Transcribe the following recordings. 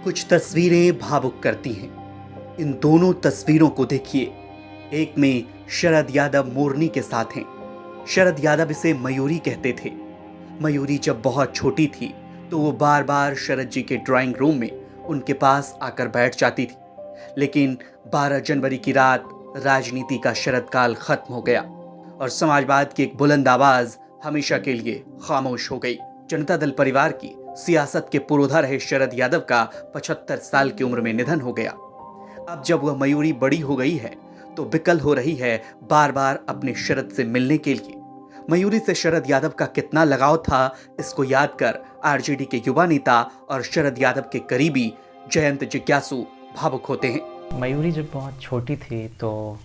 कुछ तस्वीरें भावुक करती हैं। इन दोनों तस्वीरों को देखिए। एक में शरद यादव मोरनी के साथ हैं। शरद यादव इसे मयूरी कहते थे। मयूरी जब बहुत छोटी थी तो वो बार बार शरद जी के ड्राइंग रूम में उनके पास आकर बैठ जाती थी। लेकिन 12 जनवरी की रात राजनीति का शरद काल खत्म हो गया और समाजवाद की एक बुलंद आवाज हमेशा के लिए खामोश हो गई। जनता दल परिवार की सियासत के पुरोधा रहे शरद यादव का 75 साल की उम्र में निधन हो गया। अब जब वह मयूरी बड़ी हो गई है तो विकल हो रही है बार बार अपने शरद से मिलने के लिए। मयूरी से शरद यादव का कितना लगाव था, इसको याद कर आरजेडी के युवा नेता और शरद यादव के करीबी जयंत जिज्ञासु भावुक होते हैं। मयूरी जब बहुत छोटी थी तो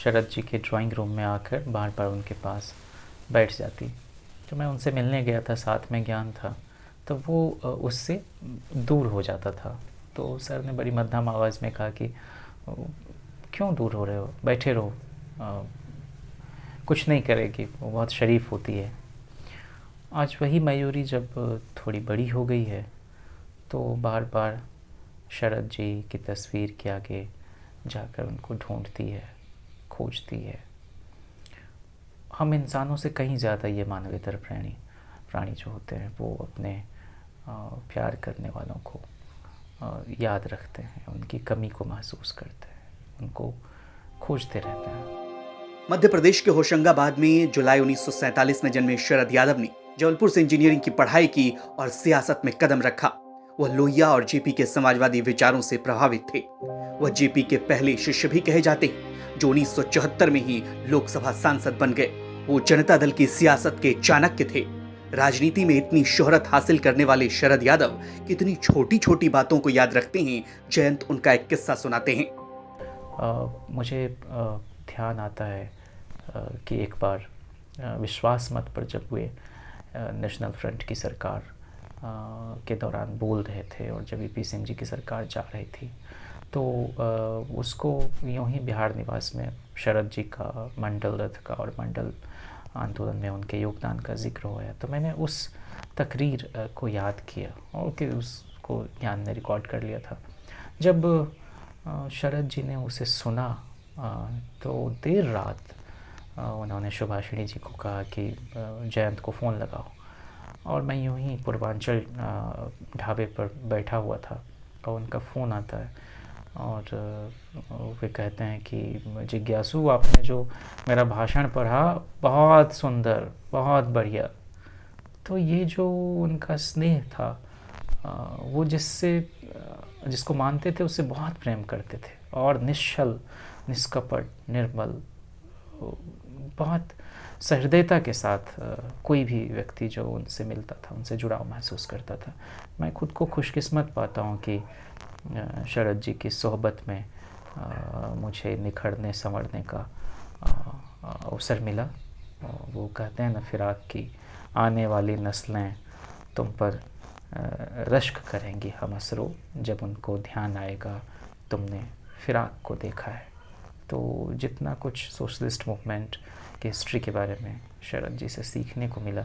शरद जी के ड्राइंग रूम में आकर बार बार उनके पास बैठ जाती। तो मैं उनसे मिलने गया था, साथ में ज्ञान था, तो वो उससे दूर हो जाता था। तो सर ने बड़ी मध्यम आवाज़ में कहा कि क्यों दूर हो रहे हो, बैठे रहो, कुछ नहीं करेगी, वो बहुत शरीफ होती है। आज वही मयूरी जब थोड़ी बड़ी हो गई है तो बार बार शरद जी की तस्वीर के आगे जाकर उनको ढूंढती है, खोजती है। हम इंसानों से कहीं ज़्यादा ये मानवेतर प्राणी जो होते हैं वो अपने प्यार करने वालों को याद रखते हैं, उनकी कमी को महसूस करते हैं, उनको खोजते रहते हैं। मध्य प्रदेश के होशंगाबाद में जुलाई 1947 में जन्मे शरद यादव ने जबलपुर से इंजीनियरिंग की पढ़ाई की और सियासत में कदम रखा। वह लोहिया और जेपी के समाजवादी विचारों से प्रभावित थे। वह जेपी के पहले शिष्य भी कहे जाते हैं, जो 1974 में ही लोकसभा सांसद बन गए। वो जनता दल की सियासत के चाणक्य थे। राजनीति में इतनी शोहरत हासिल करने वाले शरद यादव कितनी छोटी छोटी बातों को याद रखते हैं। जयंत उनका एक किस्सा सुनाते हैं। मुझे ध्यान आता है कि एक बार विश्वास मत पर जब वे नेशनल फ्रंट की सरकार के दौरान बोल रहे थे और जब वीपी सिंह जी की सरकार जा रही थी तो उसको यूं ही बिहार निवास में शरद जी का मंडल रथ का और मंडल आंदोलन में उनके योगदान का जिक्र होया। तो मैंने उस तकरीर को याद किया और कि उसको ध्यान में रिकॉर्ड कर लिया था। जब शरद जी ने उसे सुना तो देर रात उन्होंने सुभाषिणी जी को कहा कि जयंत को फ़ोन लगाओ। और मैं यूं ही पूर्वांचल ढाबे पर बैठा हुआ था और उनका फ़ोन आता है और वे कहते हैं कि जिज्ञासु, आपने जो मेरा भाषण पढ़ा बहुत सुंदर, बहुत बढ़िया। तो ये जो उनका स्नेह था, वो जिसको मानते थे उससे बहुत प्रेम करते थे और निश्चल, निष्कपट, निर्मल, बहुत सहृदयता के साथ कोई भी व्यक्ति जो उनसे मिलता था उनसे जुड़ाव महसूस करता था। मैं खुद को खुशकिस्मत पाता हूँ कि शरद जी की सोहबत में मुझे निखरने संवरने का अवसर मिला। वो कहते हैं ना, फिराक की आने वाली नस्लें तुम पर रश्क करेंगी हम असरो, जब उनको ध्यान आएगा तुमने फिराक को देखा है। तो जितना कुछ सोशलिस्ट मूवमेंट की हिस्ट्री के बारे में शरद जी से सीखने को मिला,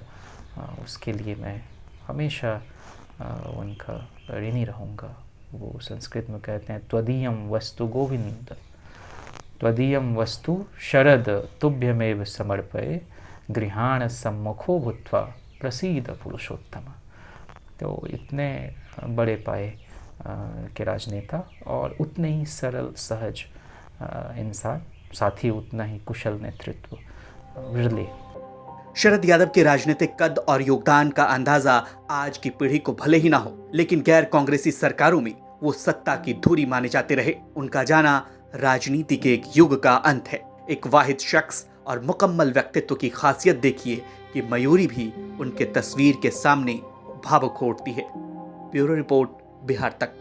उसके लिए मैं हमेशा उनका ऋणी रहूँगा। वो संस्कृत में कहते हैं, त्वदीयम वस्तु गोविंद, त्वदीयम वस्तु शरद तुभ्यमेव समर्पये, गृहाण सम्मुखो भूत्वा प्रसीद पुरुषोत्तम। तो इतने बड़े पाए के राजनेता और उतने ही सरल सहज इंसान, साथ ही उतना ही कुशल नेतृत्व विरले। शरद यादव के राजनीतिक कद और योगदान का अंदाजा आज की पीढ़ी को भले ही ना हो, लेकिन गैर कांग्रेसी सरकारों में वो सत्ता की धुरी माने जाते रहे। उनका जाना राजनीति के एक युग का अंत है। एक वाहिद शख्स और मुकम्मल व्यक्तित्व की खासियत देखिए कि मयूरी भी उनके तस्वीर के सामने भावुक हो उठती है। ब्यूरो रिपोर्ट, बिहार तक।